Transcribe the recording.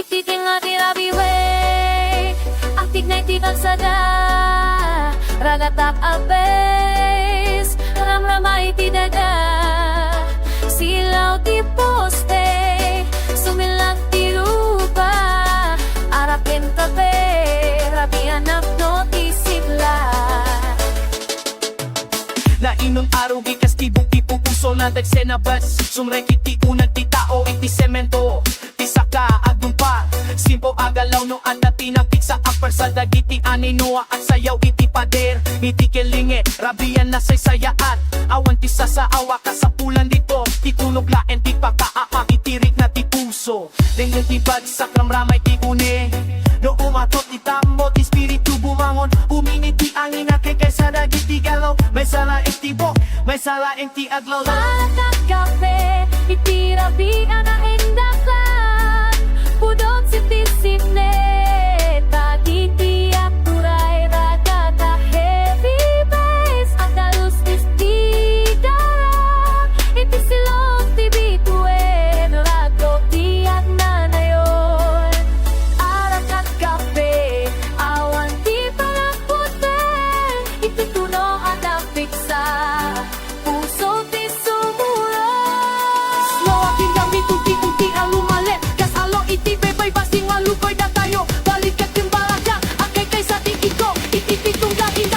Ititing nga tirabiwe Aktik na itikan sada Ragatak abes Ramrama itidada Silaw ti poste Sumilang ti rupa Arapin tabe Rabian abdo ti sigla Na inong araw gikas tibok tipo puso na dagsenabas Sumrek iti unang ti tao iti semento Ti saka agumpa Simpo agalaw no at natinapik sa akper sa dagiti aninua at sayaw iti pader Iti kelinge rabian na saysayaat Awan ti sasaawa kasapulan dito Ti tunog laen ti pagkaaak itirik na ti puso Dengan ti bagsak ramramay ti une No umatot ti tamo ti spiritu bumangon Uminit ti angin na kaysa dagiti galaw May sala iti bok, may sala iti aglaw Malatag kape Itirabian na indakan Pudot si tisine Tagiti akturay Ragata heavy bass Agalus istidara Iti silong ti bituen Rago ti agnanayon Arakat kape Awan ti palakputen Iti tuno at apiksa Puso ti sumuro Slow aking gamit unti-unti ang lumalit Kas alo iti bebay basing malukoy na tayo Balik at yung balaga Akay kay sa tingin ko Iti pitong dahil